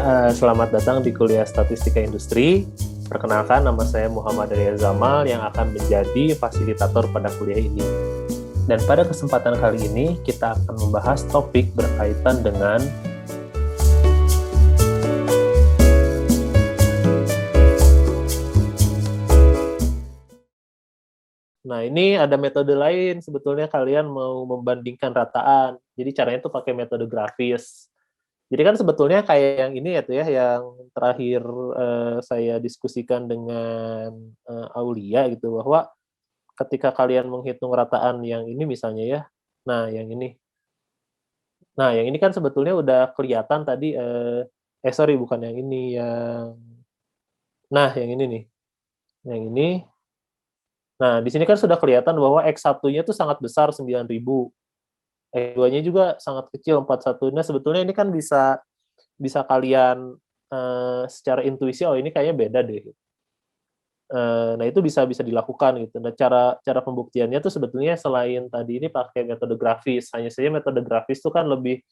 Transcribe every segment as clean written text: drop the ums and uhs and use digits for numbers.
Selamat datang di kuliah Statistika Industri. Perkenalkan, nama saya Muhammad Arya Zamal yang akan menjadi fasilitator pada kuliah ini. Dan pada kesempatan kali ini, kita akan membahas topik berkaitan dengan Nah, ini ada metode lain. Sebetulnya kalian mau membandingkan rataan. Jadi caranya itu pakai metode grafis. Jadi kan sebetulnya kayak yang ini ya tuh ya, yang terakhir saya diskusikan dengan Aulia gitu, bahwa ketika kalian menghitung rataan yang ini misalnya ya, nah yang ini. Nah, yang ini kan sebetulnya udah kelihatan tadi, sorry bukan yang ini, yang ini nih, yang ini. Nah, di sini kan sudah kelihatan bahwa X1-nya tuh sangat besar 9.000, X2-nya juga sangat kecil 41. Nah, sebetulnya ini kan bisa bisa kalian, secara intuisi, "Oh, ini kayaknya beda deh." Nah, itu bisa bisa dilakukan gitu. Nah, cara cara pembuktiannya tuh sebetulnya selain tadi ini pakai metode grafis, hanya saja metode grafis tuh kan lebih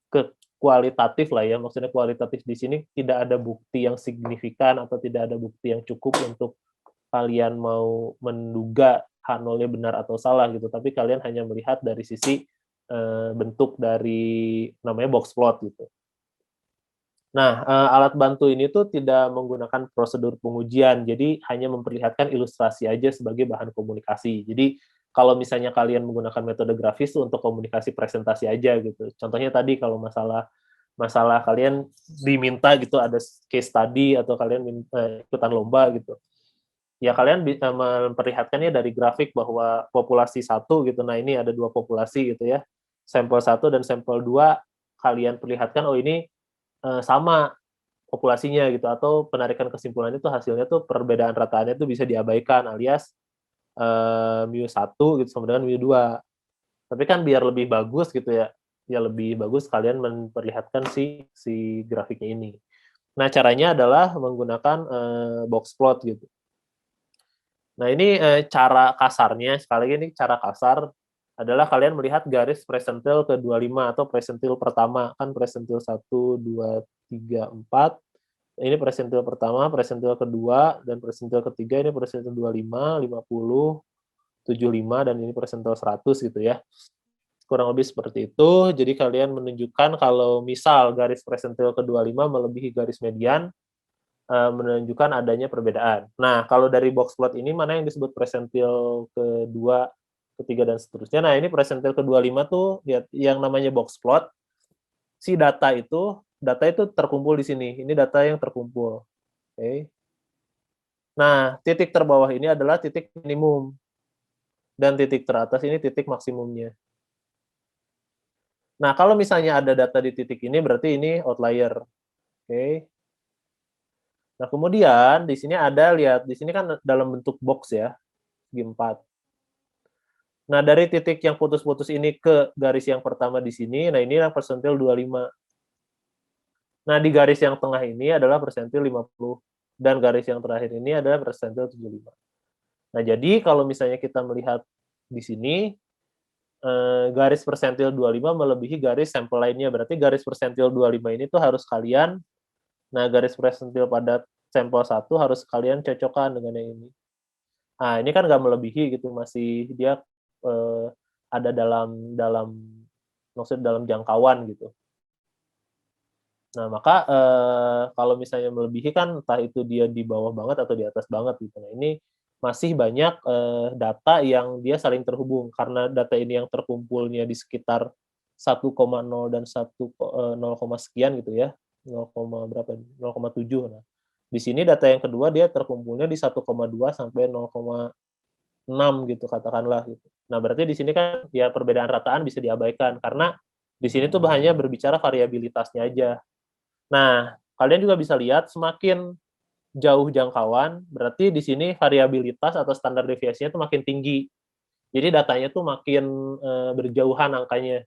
ke kualitatif lah ya, maksudnya kualitatif di sini tidak ada bukti yang signifikan atau tidak ada bukti yang cukup untuk kalian mau menduga H0-nya benar atau salah gitu, tapi kalian hanya melihat dari sisi, bentuk dari namanya box plot gitu. Nah, alat bantu ini tuh tidak menggunakan prosedur pengujian, jadi hanya memperlihatkan ilustrasi aja sebagai bahan komunikasi. Jadi, kalau misalnya kalian menggunakan metode grafis tuh untuk komunikasi presentasi aja gitu. Contohnya tadi kalau masalah masalah kalian diminta gitu ada case study atau kalian ikutan lomba gitu, ya kalian bisa memperlihatkannya dari grafik bahwa populasi satu gitu, nah ini ada 2 populasi gitu ya, sampel satu dan sampel 2 kalian perlihatkan, oh ini sama populasinya gitu, atau penarikan kesimpulan itu hasilnya tuh perbedaan rataannya tuh bisa diabaikan, alias mu1 gitu sama dengan mu2. Tapi kan biar lebih bagus gitu ya, ya lebih bagus kalian memperlihatkan si si grafiknya ini. Nah, caranya adalah menggunakan box plot gitu. Nah, ini cara kasarnya, sekali lagi ini cara kasar adalah kalian melihat garis presentil ke-25 atau presentil pertama, kan presentil 1, 2, 3, 4. Ini presentil pertama, presentil kedua, dan presentil ketiga ini presentil 25, 50, 75, dan ini presentil 100 gitu ya. Kurang lebih seperti itu. Jadi kalian menunjukkan kalau misal garis presentil ke-25 melebihi garis median, menunjukkan adanya perbedaan. Nah, kalau dari box plot ini mana yang disebut presentil kedua, ketiga, dan seterusnya. Nah, ini presentil ke-25 tuh lihat yang namanya box plot, si data itu terkumpul di sini. Ini data yang terkumpul. Oke. Nah, titik terbawah ini adalah titik minimum dan titik teratas ini titik maksimumnya. Nah, kalau misalnya ada data di titik ini berarti ini outlier. Oke. Nah, kemudian di sini ada, lihat di sini kan dalam bentuk box ya, segi 4. Nah, dari titik yang putus-putus ini ke garis yang pertama di sini, nah inilah persentil 25. Nah, di garis yang tengah ini adalah persentil 50, dan garis yang terakhir ini adalah persentil 75. Nah, jadi kalau misalnya kita melihat di sini, garis persentil 25 melebihi garis sampel lainnya, berarti garis persentil 25 ini tuh harus kalian, nah garis persentil pada sampel 1 harus kalian cocokkan dengan yang ini. Nah, ini kan nggak melebihi gitu, masih dia, eee, ada dalam dalam maksudnya dalam jangkauan gitu. Nah, maka, kalau misalnya melebihi kan entah itu dia di bawah banget atau di atas banget gitu. Nah, ini masih banyak, data yang dia saling terhubung, karena data ini yang terkumpulnya di sekitar 1,0 dan 0, sekian gitu ya, 0, berapa, 0,7. Nah, di sini data yang kedua dia terkumpulnya di 1,2 sampai 0,6 gitu katakanlah gitu. Nah, berarti di sini kan ya perbedaan rataan bisa diabaikan, karena di sini tuh hanya berbicara variabilitasnya aja. Nah, kalian juga bisa lihat semakin jauh jangkauan, berarti di sini variabilitas atau standar deviasinya tuh makin tinggi. Jadi datanya tuh makin, berjauhan angkanya.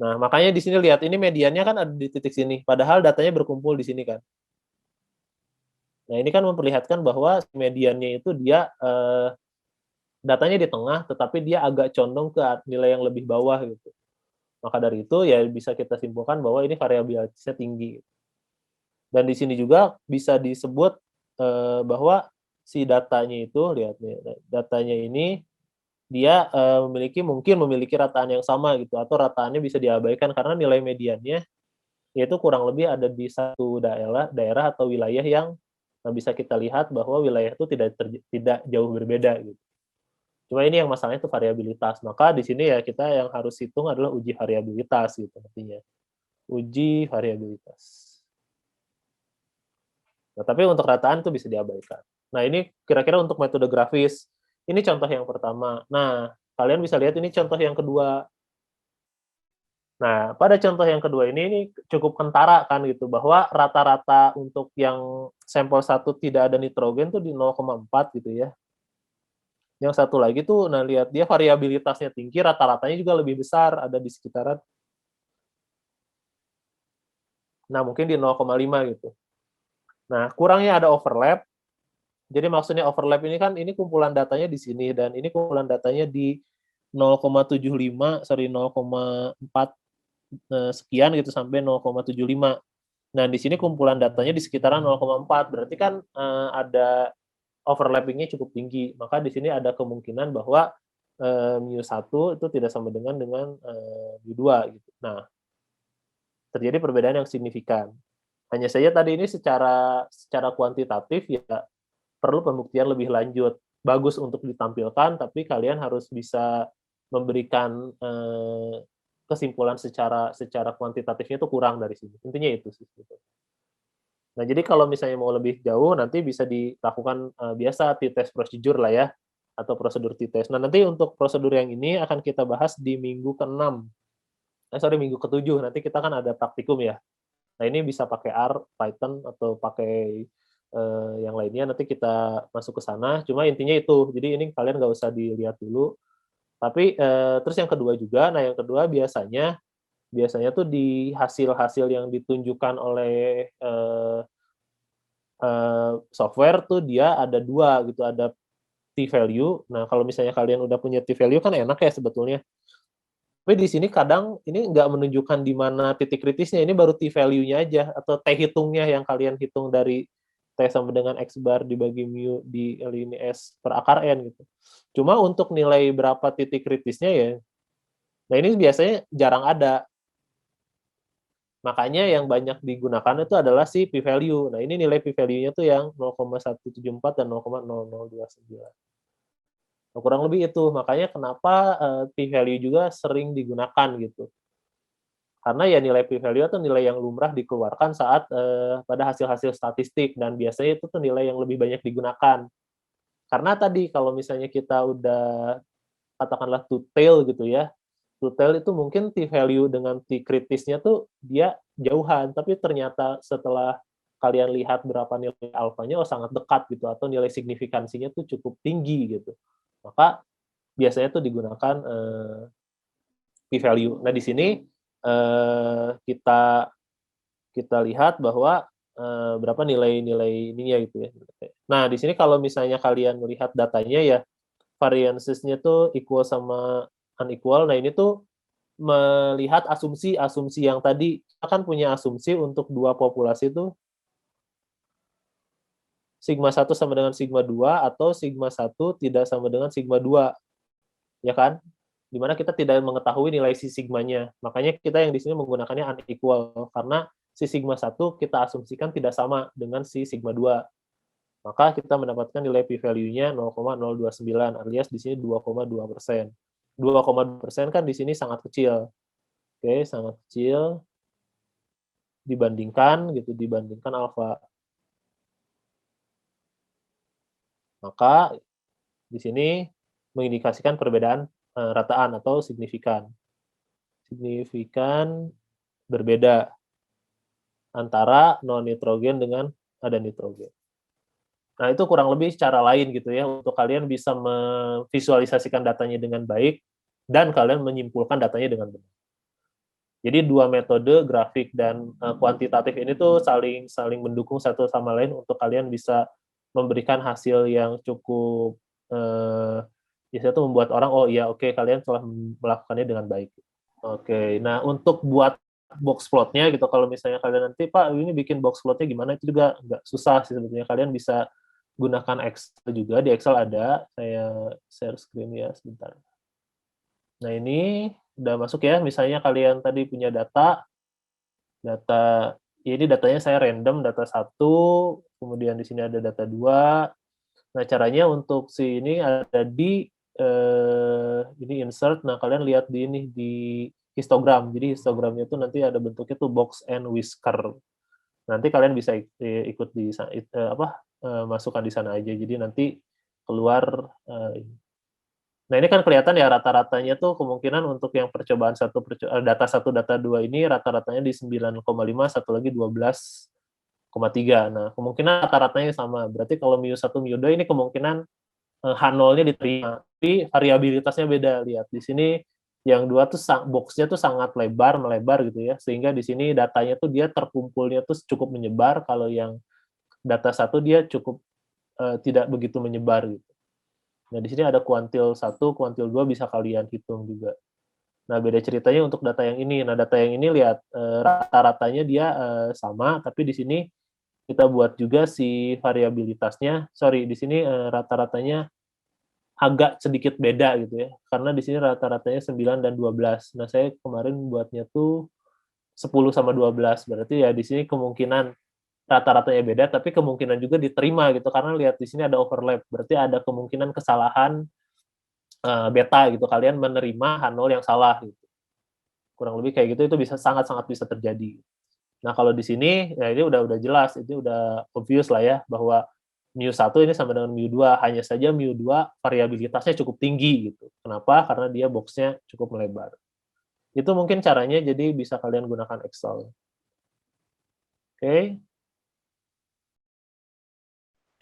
Nah, makanya di sini lihat, ini mediannya kan ada di titik sini, padahal datanya berkumpul di sini kan. Nah, ini kan memperlihatkan bahwa mediannya itu dia, datanya di tengah, tetapi dia agak condong ke nilai yang lebih bawah gitu. Maka dari itu ya bisa kita simpulkan bahwa ini variabilitasnya tinggi. Dan di sini juga bisa disebut, bahwa si datanya itu, lihat nih, datanya ini dia, mungkin memiliki rataan yang sama gitu, atau rataannya bisa diabaikan karena nilai mediannya yaitu kurang lebih ada di satu daerah daerah atau wilayah yang, bisa kita lihat bahwa wilayah itu tidak jauh berbeda gitu. Cuma ini yang masalahnya itu variabilitas, maka di sini ya kita yang harus hitung adalah uji variabilitas gitu artinya, uji variabilitas. Nah, tapi untuk rataan itu bisa diabaikan. Nah, ini kira-kira untuk metode grafis, ini contoh yang pertama. Nah, kalian bisa lihat ini contoh yang kedua. Nah, pada contoh yang kedua ini cukup kentara kan gitu, bahwa rata-rata untuk yang sampel satu tidak ada nitrogen tuh di 0,4 gitu ya. Yang satu lagi tuh, nah lihat dia variabilitasnya tinggi, rata-ratanya juga lebih besar, ada di sekitaran, nah mungkin di 0,5 gitu. Nah, kurangnya ada overlap. Jadi maksudnya overlap ini kan ini kumpulan datanya di sini dan ini kumpulan datanya di 0,75, sorry 0,4 sekian gitu sampai 0,75. Nah, di sini kumpulan datanya di sekitaran 0,4, berarti kan ada overlapping-nya cukup tinggi. Maka di sini ada kemungkinan bahwa mu1 itu tidak sama dengan mu2 gitu. Nah, terjadi perbedaan yang signifikan. Hanya saja tadi ini secara kuantitatif ya perlu pembuktian lebih lanjut. Bagus untuk ditampilkan, tapi kalian harus bisa memberikan kesimpulan secara kuantitatifnya itu kurang dari sini. Intinya itu sih. Gitu. Nah, jadi kalau misalnya mau lebih jauh, nanti bisa dilakukan biasa t-test procedure lah ya, atau prosedur t-test. Nah, nanti untuk prosedur yang ini akan kita bahas di minggu ke-6. Minggu ke-7. Nanti kita kan ada praktikum ya. Nah, ini bisa pakai R, Python, atau pakai yang lainnya, nanti kita masuk ke sana. Cuma intinya itu, jadi ini kalian nggak usah dilihat dulu. Tapi terus yang kedua juga, nah yang kedua biasanya tuh di hasil-hasil yang ditunjukkan oleh software tuh dia ada dua gitu, ada t-value. Nah, kalau misalnya kalian udah punya t-value kan enak ya sebetulnya. Tapi di sini kadang ini nggak menunjukkan di mana titik kritisnya, ini baru t-value-nya aja, atau t hitungnya yang kalian hitung dari t sama dengan x bar dibagi mu di L ini S per akar N gitu. Cuma untuk nilai berapa titik kritisnya ya, nah ini biasanya jarang ada. Makanya yang banyak digunakan itu adalah si p-value. Nah, ini nilai p-value-nya tuh yang 0,174 dan 0,0029. Nah, kurang lebih itu. Makanya kenapa p-value juga sering digunakan gitu. Karena ya nilai p-value itu nilai yang lumrah dikeluarkan saat pada hasil-hasil statistik dan biasanya itu tuh nilai yang lebih banyak digunakan. Karena tadi kalau misalnya kita udah katakanlah two tail gitu ya, two tail itu mungkin t-value dengan t-kritisnya tuh dia jauhan, tapi ternyata setelah kalian lihat berapa nilai alfanya, oh sangat dekat gitu, atau nilai signifikansinya tuh cukup tinggi gitu. Maka biasanya tuh digunakan p-value. Nah, di sini kita kita lihat bahwa berapa nilai-nilai ininya gitu ya. Nah, di sini kalau misalnya kalian melihat datanya ya, variances-nya tuh equal sama unequal. Nah, ini tuh melihat asumsi-asumsi yang tadi. Kita kan punya asumsi untuk dua populasi itu sigma 1 sama dengan sigma 2 atau sigma 1 tidak sama dengan sigma 2, ya kan? Di mana kita tidak mengetahui nilai si sigmanya. Makanya kita yang di sini menggunakannya unequal, karena si sigma 1 kita asumsikan tidak sama dengan si sigma 2. Maka kita mendapatkan nilai p-value-nya 0,029, alias di sini 2,2%. 2,2% kan di sini sangat kecil. Oke, sangat kecil dibandingkan alfa. Maka di sini mengindikasikan perbedaan rataan atau signifikan. Signifikan berbeda antara non-nitrogen dengan ada nitrogen. Nah, itu kurang lebih cara lain gitu ya, untuk kalian bisa memvisualisasikan datanya dengan baik, dan kalian menyimpulkan datanya dengan benar. Jadi dua metode grafik dan kuantitatif ini tuh saling mendukung satu sama lain untuk kalian bisa memberikan hasil yang cukup bisa tuh membuat orang oh iya oke, kalian telah melakukannya dengan baik. Oke, nah untuk buat box plotnya gitu, kalau misalnya kalian nanti, Pak, ini bikin box plotnya gimana, itu juga nggak susah sih sebetulnya. Kalian bisa gunakan Excel juga, di Excel ada, saya share screen ya, sebentar. Nah ini udah masuk ya, misalnya kalian tadi punya data, ya ini datanya saya random, data 1, kemudian di sini ada data 2. Nah, caranya untuk si ini ada di, ini insert, nah kalian lihat di ini, di histogram. Jadi histogramnya itu nanti ada bentuknya tuh box and whisker. Nanti kalian bisa ikut di masukkan di sana aja. Jadi nanti keluar, nah ini kan kelihatan ya rata-ratanya tuh kemungkinan untuk yang percobaan data 1, data 2 ini rata-ratanya di 9,5, satu lagi 12,3. Nah, kemungkinan rata-ratanya sama. Berarti kalau mu1, mu2 ini kemungkinan H0-nya diterima, tapi variabilitasnya beda. Lihat di sini yang 2 tuh box-nya tuh sangat melebar gitu ya, sehingga di sini datanya tuh dia terkumpulnya tuh cukup menyebar, kalau yang data 1 dia cukup tidak begitu menyebar gitu. Nah, di sini ada kuantil 1, kuantil 2 bisa kalian hitung juga. Nah, beda ceritanya untuk data yang ini. Nah, data yang ini lihat, rata-ratanya dia, sama, tapi di sini kita buat juga si variabilitasnya, di sini, rata-ratanya agak sedikit beda gitu ya, karena di sini rata-ratanya 9 dan 12. Nah, saya kemarin buatnya tuh 10 sama 12, berarti ya di sini kemungkinan rata-ratanya beda, tapi kemungkinan juga diterima gitu, karena lihat di sini ada overlap, berarti ada kemungkinan kesalahan, beta gitu, kalian menerima H0 yang salah gitu. Kurang lebih kayak gitu, itu bisa sangat-sangat bisa terjadi. Nah, kalau di sini, ya ini udah jelas, ini udah obvious lah ya, bahwa mu1 ini sama dengan mu2, hanya saja mu2 variabilitasnya cukup tinggi gitu. Kenapa? Karena dia box-nya cukup melebar. Itu mungkin caranya, jadi bisa kalian gunakan Excel. Oke,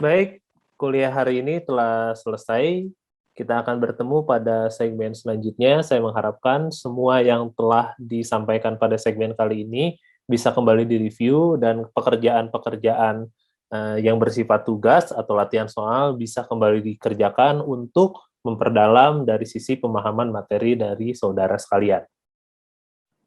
baik, kuliah hari ini telah selesai. Kita akan bertemu pada segmen selanjutnya. Saya mengharapkan semua yang telah disampaikan pada segmen kali ini bisa kembali direview, dan pekerjaan-pekerjaan yang bersifat tugas atau latihan soal bisa kembali dikerjakan untuk memperdalam dari sisi pemahaman materi dari saudara sekalian.